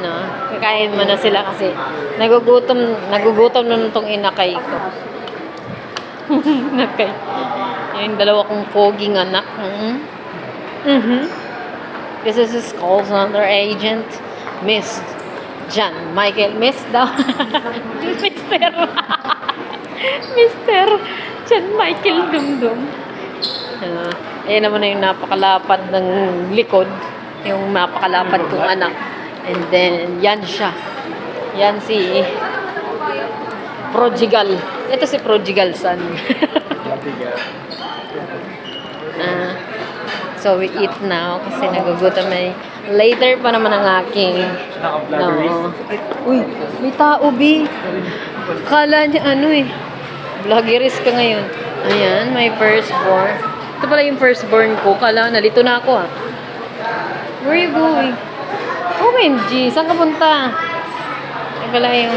No, kakain mo na sila kasi nagugutom na nitong inakay ko. Nakay. Yung dalawa kong poging anak. This is his call center agent, Miss John Michael. Miss daw. Mister. Mister John Michael Dumdum. Ayan naman na yung napakalapad ng likod. Yung napakalapad kong anak. And then, yan siya. Yan si Prodigal. Ito si Prodigal son. So, we eat now kasi nagugutom na. Later pa naman ang aking... Uy, may tao, B. Kala niya ano eh. Vloggeries ka ngayon. Ayan, may firstborn. Ito pala yung firstborn ko. Kala, nalito na ako ah. Where are you going? OMG, saan ka punta? Ay pala yung...